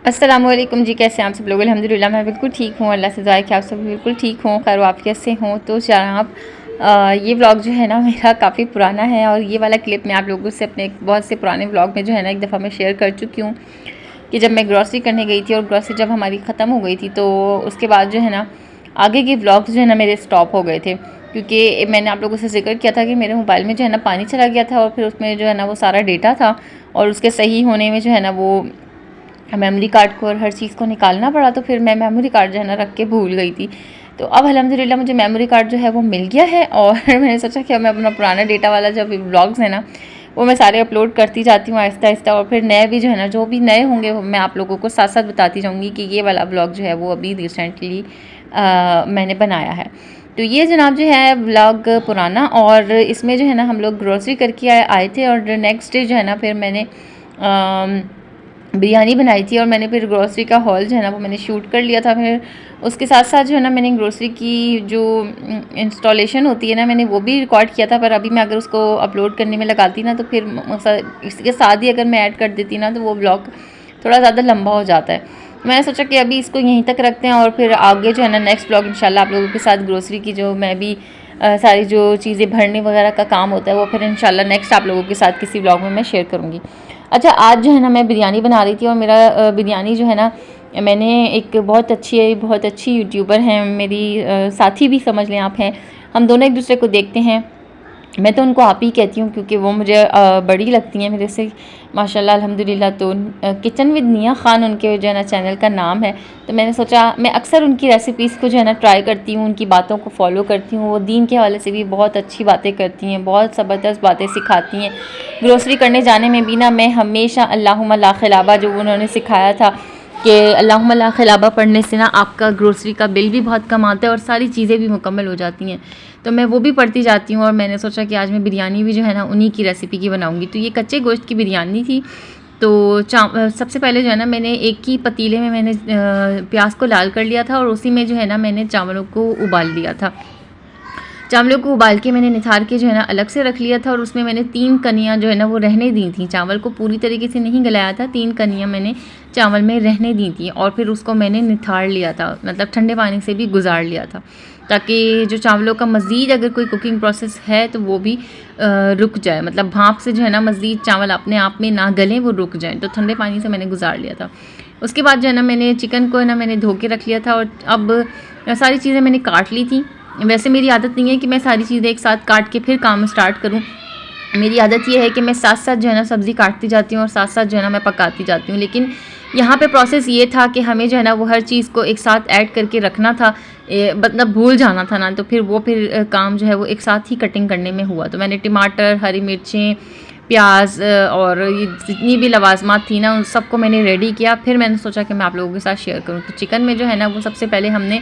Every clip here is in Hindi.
अस्सलामुअलैकुम जी, कैसे हैं आप सब लोग। अल्हम्दुलिल्लाह मैं बिल्कुल ठीक हूँ। अल्लाह से दुआ है कि आप सब बिल्कुल ठीक हों, खैर वाफ़ियत से हों। तो जनाब ये व्लॉग जो है ना मेरा काफ़ी पुराना है और ये वाला क्लिप मैं आप लोगों से अपने बहुत से पुराने व्लॉग में जो है ना एक दफ़ा मैं शेयर कर चुकी हूँ कि जब मैं ग्रॉसरी करने गई थी और ग्रॉसरी जब हमारी ख़त्म हो गई थी तो उसके बाद जो है ना आगे के व्लॉग्स जो है ना मेरे स्टॉप हो गए थे, क्योंकि मैंने आप लोगों से जिक्र किया था कि मेरे मोबाइल में जो है ना पानी चला गया था और फिर उसमें जो है ना वो सारा डेटा था और उसके सही होने में जो है ना वो मेमोरी कार्ड को और हर चीज़ को निकालना पड़ा। तो फिर मैं मेमोरी कार्ड जो है ना रख के भूल गई थी। तो अब अल्हम्दुलिल्लाह मुझे मेमोरी कार्ड जो है वो मिल गया है और मैंने सोचा कि अब मैं अपना पुराना डेटा वाला जो व्लॉग्स है ना वो मैं सारे अपलोड करती जाती हूँ आहिस्ता आहिस्ता, और फिर नए भी जो है ना जो भी नए होंगे वो मैं आप लोगों को साथ साथ बताती जाऊँगी कि ये वाला व्लॉग जो है वो अभी रिसेंटली मैंने बनाया है। तो ये जनाब जो है व्लॉग पुराना, और इसमें जो है ना हम लोग ग्रोसरी करके आए थे और नेक्स्ट डे जो है ना फिर मैंने बिरयानी बनाई थी और मैंने फिर ग्रोसरी का हॉल जो है ना वो मैंने शूट कर लिया था। फिर उसके साथ साथ जो है ना मैंने ग्रोसरी की जो इंस्टॉलेशन होती है ना मैंने वो भी रिकॉर्ड किया था, पर अभी मैं अगर उसको अपलोड करने में लगाती ना तो फिर इसके साथ ही अगर मैं ऐड कर देती ना तो वो ब्लॉग थोड़ा ज़्यादा लंबा हो जाता है। मैंने सोचा कि अभी इसको यहीं तक रखते हैं और फिर आगे जो है ना नेक्स्ट ब्लॉग इंशाल्लाह आप लोगों के साथ ग्रोसरी की जो मैं भी सारी जो चीज़ें भरने वगैरह का काम होता है वो फिर इंशाल्लाह नेक्स्ट आप लोगों के साथ किसी ब्लॉग में मैं शेयर करूँगी। अच्छा, आज जो है ना मैं बिरयानी बना रही थी और मेरा बिरयानी जो है ना मैंने एक बहुत अच्छी यूट्यूबर हैं मेरी साथी भी समझ लें आप हैं, हम दोनों एक दूसरे को देखते हैं। मैं तो उनको आप ही कहती हूँ क्योंकि वो मुझे बड़ी लगती हैं मेरे से माशाल्लाह अल्हम्दुलिल्लाह। तो किचन विद निया ख़ान उनके जो है ना चैनल का नाम है। तो मैंने सोचा मैं अक्सर उनकी रेसिपीज़ को जो है ना ट्राई करती हूँ, उनकी बातों को फॉलो करती हूँ। वो दीन के हवाले से भी बहुत अच्छी बातें करती हैं, बहुत ज़बरदस्त बातें सिखाती हैं। ग्रोसरी करने जाने में भी ना मैं हमेशा अल्लाहुम्मा ला खिलाबा जो उन्होंने सिखाया था कि अल्लाहुम्मा ला खिलाबा पढ़ने से ना आपका ग्रोसरी का बिल भी बहुत कम आता है और सारी चीज़ें भी मुकम्मल हो जाती हैं। तो मैं वो भी पढ़ती जाती हूँ और मैंने सोचा कि आज मैं बिरयानी भी जो है ना उन्हीं की रेसिपी की बनाऊँगी। तो ये कच्चे गोश्त की बिरयानी थी। तो सबसे पहले जो है ना मैंने एक ही पतीले में मैंने प्याज को लाल कर लिया था और उसी में जो है ना मैंने चावलों को उबाल लिया था। चावलों को उबाल के मैंने निथार के जो है ना अलग से रख लिया था और उसमें मैंने 3 कनियाँ जो है ना वो रहने दी थी। चावल को पूरी तरीके से नहीं गलाया था, 3 कनियाँ मैंने चावल में रहने दी थी और फिर उसको मैंने निथार लिया था, मतलब ठंडे पानी से भी गुजार लिया था, ताकि जो चावलों का मज़ीद अगर कोई कुकिंग प्रोसेस है तो वो भी रुक जाए, मतलब भाप से जो है ना मज़ीद चावल अपने आप में ना गलें, वो रुक जाएँ। तो ठंडे पानी से मैंने गुजार लिया था। उसके बाद जो है ना मैंने चिकन को है ना मैंने धो के रख लिया था और अब सारी चीज़ें मैंने काट ली थी। वैसे मेरी आदत नहीं है कि मैं सारी चीज़ें एक साथ काट के फिर काम स्टार्ट करूँ। मेरी आदत ये है कि मैं साथ साथ जो है ना सब्ज़ी काटती जाती हूँ और साथ साथ जो है ना मैं पकाती जाती हूँ। लेकिन यहाँ पे प्रोसेस ये था कि हमें जो है ना वो हर चीज़ को एक साथ ऐड करके रखना था, मतलब भूल जाना था ना, तो फिर काम जो है वो एक साथ ही कटिंग करने में हुआ। तो मैंने टमाटर, हरी मिर्चें, प्याज और ये जितनी भी लवाजमात थी ना उन सबको मैंने रेडी किया। फिर मैंने सोचा कि मैं आप लोगों के साथ शेयर करूँ। तो चिकन में जो है ना वो सबसे पहले हमने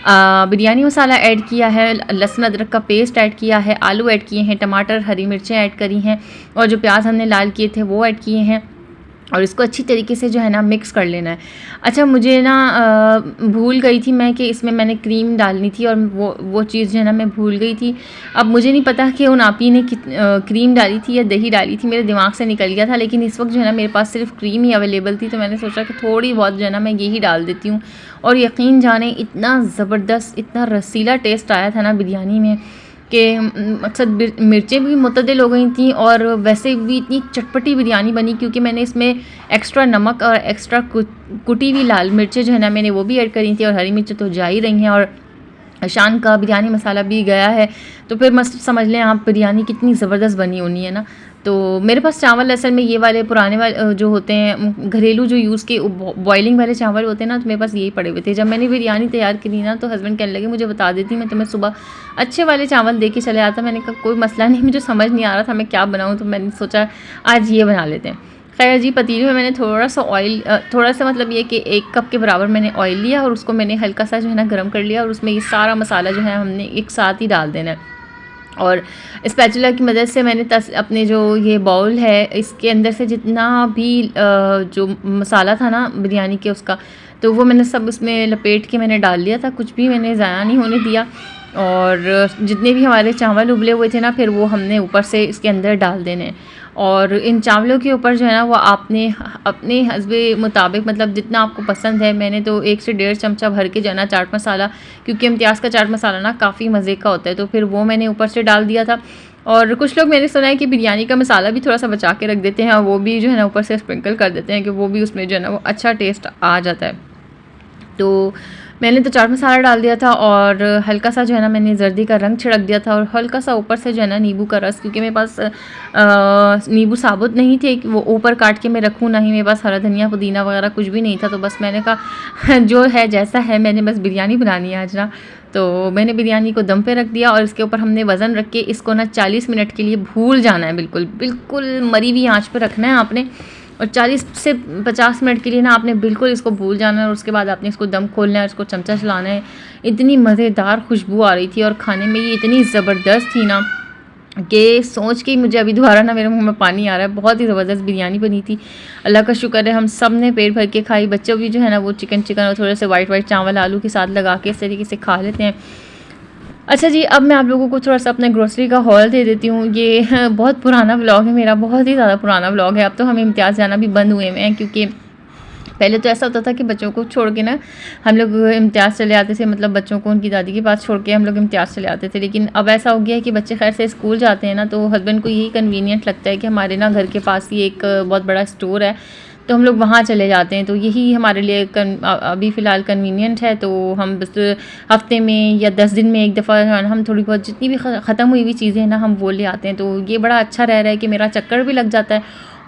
बिरयानी मसाला ऐड किया है, लहसुन अदरक का पेस्ट ऐड किया है, आलू ऐड किए हैं, टमाटर, हरी मिर्चें ऐड करी हैं और जो प्याज हमने लाल किए थे वो ऐड किए हैं और इसको अच्छी तरीके से जो है ना मिक्स कर लेना है। अच्छा, मुझे ना भूल गई थी मैं कि इसमें मैंने क्रीम डालनी थी और वो चीज़ जो है ना मैं भूल गई थी। अब मुझे नहीं पता कि उन आपी ने क्रीम डाली थी या दही डाली थी, मेरे दिमाग से निकल गया था। लेकिन इस वक्त जो है ना मेरे पास सिर्फ क्रीम ही अवेलेबल थी, तो मैंने सोचा कि थोड़ी बहुत जो है ना मैं यही डाल देती हूँ। और यकीन जाने इतना ज़बरदस्त, इतना रसीला टेस्ट आया था ना बिरयानी में कि मकसद मिर्चें भी मुतदिल हो गई थी और वैसे भी इतनी चटपटी बिरयानी बनी, क्योंकि मैंने इसमें एक्स्ट्रा नमक और एक्स्ट्रा कुटी हुई लाल मिर्चें जो है ना मैंने वो भी ऐड करी थी और हरी मिर्चें तो जा ही रही हैं और शान का बिरयानी मसाला भी गया है। तो फिर मस्त समझ लें आप बिरयानी कितनी ज़बरदस्त बनी होनी है ना। तो मेरे पास चावल असल में ये वाले पुराने वाले जो होते हैं घरेलू जो यूज़ के बॉइलिंग वाले चावल होते हैं ना, तो मेरे पास यही पड़े हुए थे। जब मैंने बिरयानी तैयार करी ना तो हस्बैंड कहने लगे मुझे बता देती, मैं तुम्हें सुबह अच्छे वाले चावल दे के चले आता। मैंने कहा कोई मसला नहीं, मुझे समझ नहीं आ रहा था मैं क्या बनाऊँ, तो मैंने सोचा आज ये बना लेते हैं। खैर जी, पतीले में मैंने थोड़ा सा ऑयल, थोड़ा सा मतलब ये कि 1 कप के बराबर मैंने ऑयल लिया और उसको मैंने हल्का सा जो है ना गर्म कर लिया और उसमें ये सारा मसाला जो है हमने एक साथ ही डाल देना है। और स्पैचुला की मदद से मैंने अपने जो ये बाउल है इसके अंदर से जितना भी जो मसाला था ना बिरयानी के उसका, तो वो मैंने सब उसमें लपेट के मैंने डाल दिया था, कुछ भी मैंने ज़ाया नहीं होने दिया। और जितने भी हमारे चावल उबले हुए थे ना फिर वो हमने ऊपर से इसके अंदर डाल देने। और इन चावलों के ऊपर जो है ना वो आपने अपने हस्बे मुताबिक मतलब जितना आपको पसंद है, मैंने तो 1 से 1.5 चमचा भर के जो है ना चाट मसाला, क्योंकि इम्तियाज़ का चाट मसाला ना काफ़ी मज़े का होता है, तो फिर वो मैंने ऊपर से डाल दिया था। और कुछ लोग मैंने सुना है कि बिरयानी का मसाला भी थोड़ा सा बचा के रख देते हैं और वो भी जो है ना ऊपर से स्प्रिंकल कर देते हैं कि वो भी उसमें जो है ना वो अच्छा टेस्ट आ जाता है। तो मैंने तो चाट मसाला डाल दिया था और हल्का सा जो है ना मैंने जर्दी का रंग छिड़क दिया था और हल्का सा ऊपर से जो है ना नींबू का रस, क्योंकि मेरे पास नींबू साबुत नहीं थे कि वो ऊपर काट के मैं रखूँ, ना ही मेरे पास हरा धनिया पुदीना वगैरह कुछ भी नहीं था। तो बस मैंने कहा जो है जैसा है, मैंने बस बिरयानी बनानी है आज ना। तो मैंने बिरयानी को दम पे रख दिया और इसके ऊपर हमने वज़न रख के इसको ना 40 मिनट के लिए भूल जाना है, बिल्कुल बिल्कुल मरी हुई आँच पे रखना है आपने। और 40 से 50 मिनट के लिए ना आपने बिल्कुल इसको भूल जाना है और उसके बाद आपने इसको दम खोलना है और इसको चमचा चलाना है। इतनी मज़ेदार खुशबू आ रही थी और खाने में ये इतनी ज़बरदस्त थी ना कि सोच के ही मुझे अभी दोबारा ना मेरे मुंह में पानी आ रहा है। बहुत ही ज़बरदस्त बिरयानी बनी थी, अल्लाह का शुक्र है हम सब ने पेट भर के खाई। बच्चों भी जो है ना वो चिकन और थोड़े से वाइट चावल आलू के साथ लगा के इस तरीके से खा लेते हैं। अच्छा जी, अब मैं आप लोगों को थोड़ा सा अपने ग्रोसरी का हॉल दे देती हूँ। ये बहुत पुराना व्लॉग है मेरा, बहुत ही ज़्यादा पुराना व्लॉग है। अब तो हम इम्तियाज़ जाना भी बंद हुए हैं, क्योंकि पहले तो ऐसा होता था कि बच्चों को छोड़ के ना हम लोग इम्तियाज़ चले आते थे, मतलब बच्चों को उनकी दादी के पास छोड़ के हम लोग इम्तियाज़ चले आते थे। लेकिन अब ऐसा हो गया है कि बच्चे खैर से स्कूल जाते हैं ना, तो हस्बैंड को यही कन्वीनियंट लगता है कि हमारे ना घर के पास ही एक बहुत बड़ा स्टोर है, तो हम लोग वहाँ चले जाते हैं। तो यही हमारे लिए अभी फ़िलहाल कन्वीनियंट है। तो हम बस हफ़्ते में या 10 दिन में एक दफ़ा हम थोड़ी बहुत जितनी भी ख़त्म हुई हुई चीज़ें हैं ना हम वो ले आते हैं। तो ये बड़ा अच्छा रह रहा है कि मेरा चक्कर भी लग जाता है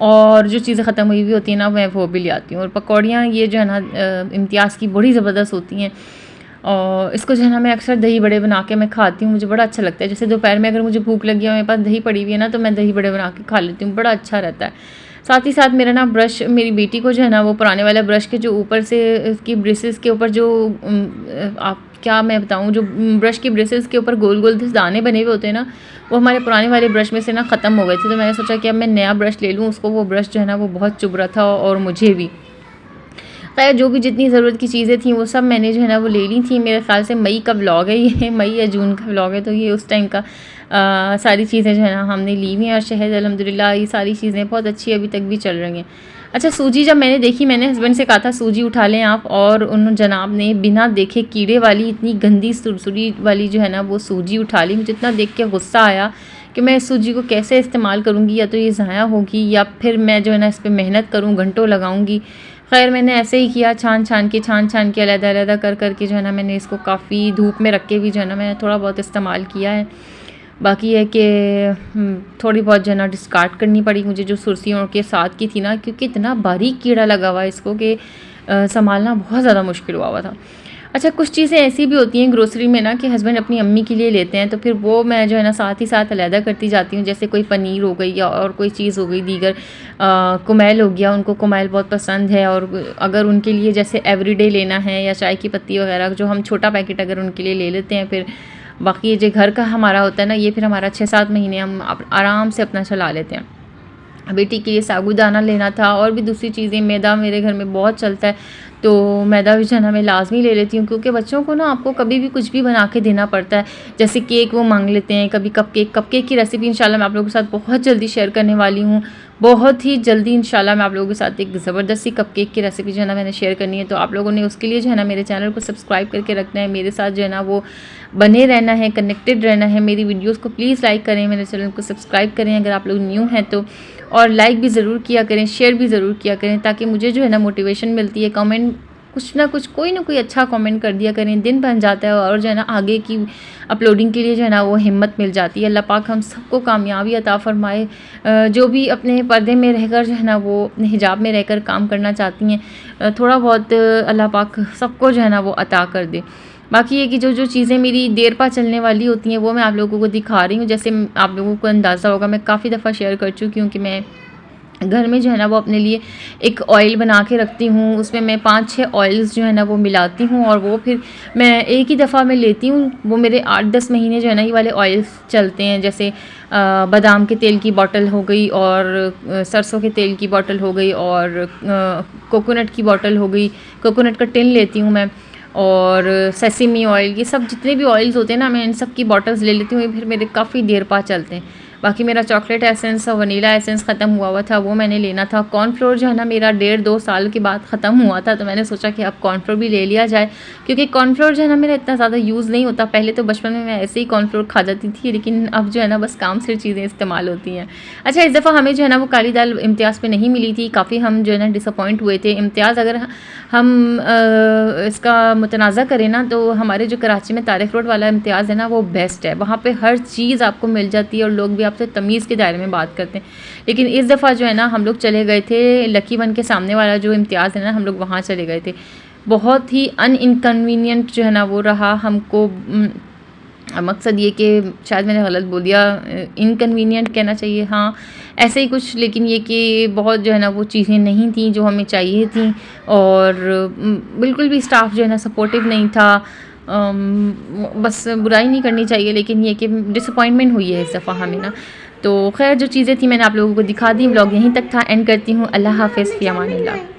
और जो चीज़ें ख़त्म हुई हुई होती हैं ना मैं वो भी ले आती हूँ। और पकौड़ियाँ ये जो है ना इम्तियाज़ की बड़ी ज़बरदस्त होती हैं और इसको जो है ना मैं अक्सर दही बड़े बना के मैं खाती हूँ, मुझे बड़ा अच्छा लगता है। जैसे दोपहर में अगर मुझे भूख लगी है, मेरे पास दही पड़ी हुई है ना, तो मैं दही बड़े बना के खा लेती हूँ, बड़ा अच्छा रहता है। साथ ही साथ मेरा ना ब्रश, मेरी बेटी को जो है ना वो पुराने वाला ब्रश के जो ऊपर से इसकी ब्रेसेस के ऊपर जो आप क्या मैं बताऊँ, जो ब्रश की ब्रेसेस के ऊपर गोल गोल दाने बने हुए होते हैं ना, वो हमारे पुराने वाले ब्रश में से ना ख़त्म हो गए थे। तो मैंने सोचा कि अब मैं नया ब्रश ले लूँ। उसको वो ब्रश जो है ना वो बहुत चुभ रहा था और मुझे भी। खैर जो भी जितनी ज़रूरत की चीज़ें थी वो सब मैंने जो है ना वो ले ली थी। मेरे ख़्याल से मई का व्लॉग है ये, मई या जून का व्लॉग है, तो ये उस टाइम का सारी चीज़ें जो है ना हमने ली हुई हैं। और शहद अल्हम्दुलिल्लाह ये सारी चीज़ें बहुत अच्छी अभी तक भी चल रही हैं। अच्छा, सूजी जब मैंने देखी, मैंने हस्बैंड से कहा था सूजी उठा लें आप, और उन जनाब ने बिना देखे कीड़े वाली इतनी गंदी सुरसुरी वाली जो है ना वो सूजी उठा ली। मुझे इतना देख के गुस्सा आया कि मैं इस सूजी को कैसे इस्तेमाल करूँगी, या तो ये ज़ाया होगी या फिर मैं जो है ना इस पर मेहनत करूँ, घंटों लगाऊँगी। खैर मैंने ऐसे ही किया, छान छान के अलग-अलग कर के जो है ना मैंने इसको काफ़ी धूप में रख के भी जो है ना मैंने थोड़ा बहुत इस्तेमाल किया है। बाकी है कि थोड़ी बहुत जो है ना डिस्कार्ड करनी पड़ी मुझे जो सुर्सियों के साथ की थी ना, क्योंकि इतना बारीक कीड़ा लगा हुआ है इसको कि संभालना बहुत ज़्यादा मुश्किल हुआ था। अच्छा, कुछ चीज़ें ऐसी भी होती हैं ग्रोसरी में ना कि हस्बैंड अपनी अम्मी के लिए लेते हैं, तो फिर वो मैं जो है ना साथ ही साथ अलहदा करती जाती हूँ। जैसे कोई पनीर हो गई या और कोई चीज़ हो गई दीगर, कुमैल हो गया, उनको कुमैल बहुत पसंद है। और अगर उनके लिए जैसे एवरीडे लेना है या चाय की पत्ती वगैरह, जो हम छोटा पैकेट अगर उनके लिए ले लेते हैं, फिर बाकी ये जो घर का हमारा होता है ना, ये फिर हमारा 6-7 महीने हम आराम से अपना चला लेते हैं। बेटी के लिए साबूदाना लेना था और भी दूसरी चीज़ें, मैदा मेरे घर में बहुत चलता है, तो मैदा भी जो है ना मैं लाजमी ले लेती हूँ, क्योंकि बच्चों को ना आपको कभी भी कुछ भी बना के देना पड़ता है। जैसे केक वो मांग लेते हैं, कभी कपकेक की रेसिपी इंशाल्लाह मैं आप लोगों के साथ बहुत जल्दी शेयर करने वाली हूँ। बहुत ही जल्दी इंशाल्लाह मैं आप लोगों के साथ एक ज़बरदस्त सी कपकेक की रेसिपी जो है ना मैंने शेयर करनी है। तो आप लोगों ने उसके लिए जो है ना मेरे चैनल को सब्सक्राइब करके रखना है, मेरे साथ जो है ना वो बने रहना है, कनेक्टेड रहना है। मेरी वीडियोज़ को प्लीज़ लाइक करें, मेरे चैनल को सब्सक्राइब करें अगर आप लोग न्यू हैं तो, और लाइक भी ज़रूर किया करें, शेयर भी ज़रूर किया करें, ताकि मुझे जो है ना मोटिवेशन मिलती है। कमेंट कुछ ना कुछ, कोई ना कोई अच्छा कमेंट कर दिया करें, दिन बन जाता है और जो है ना आगे की अपलोडिंग के लिए जो है ना वो हिम्मत मिल जाती है। अल्लाह पाक हम सबको कामयाबी अता फ़रमाए। जो भी अपने पर्दे में रहकर जो है ना वो अपने हिजाब में रहकर काम करना चाहती हैं, थोड़ा बहुत अल्लाह पाक सबको जो है ना वो अता कर दे। बाकी ये कि जो जो चीज़ें मेरी देर पा चलने वाली होती हैं वो मैं आप लोगों को दिखा रही हूँ। जैसे आप लोगों को अंदाज़ा होगा, मैं काफ़ी दफ़ा शेयर कर चुकी हूँ कि मैं घर में जो है ना वो अपने लिए एक ऑयल बना के रखती हूँ। उसमें मैं 5-6 ऑयल्स जो है ना वो मिलाती हूँ और वो फिर मैं एक ही दफ़ा में लेती हूँ। वो मेरे 8-10 महीने जो है ना ये वाले ऑयल्स चलते हैं। जैसे बादाम के तेल की बॉटल हो गई, और सरसों के तेल की बॉटल हो गई, और कोकोनट की बॉटल हो गई, कोकोनट का टिन लेती हूँ मैं, और सेसमी ऑयल, ये सब जितने भी ऑयल्स होते हैं ना मैं इन सब की बॉटल्स ले लेती हूँ। ये फिर मेरे काफ़ी देर पा चलते हैं। बाकी मेरा चॉकलेट एसेंस और वनीला एसेंस ख़त्म हुआ था, वो मैंने लेना था। कॉर्नफ्लोर जो है ना मेरा 1.5-2 साल के बाद ख़त्म हुआ था, तो मैंने सोचा कि अब कॉर्नफ्लोर भी ले लिया जाए, क्योंकि कॉर्नफ्लोर जो है ना मेरा इतना ज़्यादा यूज़ नहीं होता। पहले तो बचपन में मैं ऐसे ही कॉर्नफ्लोर खा जाती थी, लेकिन अब जो है ना बस काम से चीज़ें इस्तेमाल होती हैं। अच्छा, इस दफ़ा हमें जो है ना वो काली दाल इम्तियाज़ पे नहीं मिली थी, काफ़ी हम जो है ना डिसअपॉइंट हुए थे। इम्तियाज़ अगर हम इसका मुतनाज़ा करें ना, तो हमारे जो कराची में तारिक रोड वाला इम्तियाज़ है ना वो बेस्ट है। वहाँ पे हर चीज़ आपको मिल जाती है और लोग भी आपसे तमीज़ के दायरे में बात करते हैं। लेकिन इस दफ़ा जो है ना हम लोग चले गए थे लकी वन के सामने वाला जो इम्तियाज़ है ना, हम लोग वहाँ चले गए थे। बहुत ही इनकन्वीनियंट जो है ना वो रहा हमको। मकसद ये कि शायद मैंने गलत बोल दिया, इनकन्वीनियंट कहना चाहिए, हाँ ऐसे ही कुछ। लेकिन ये कि बहुत जो है ना वो चीज़ें नहीं थी जो हमें चाहिए थी, और बिल्कुल भी स्टाफ जो है ना सपोर्टिव नहीं था। बस बुराई नहीं करनी चाहिए, लेकिन ये कि डिसअपॉइंटमेंट हुई है इस दफ़ा हमें ना। तो खैर जो चीज़ें थी मैंने आप लोगों को दिखा दी। व्लॉग यहीं तक था, एंड करती हूँ। अल्लाह हाफ़िज़, फ़ी अमानिल्लाह।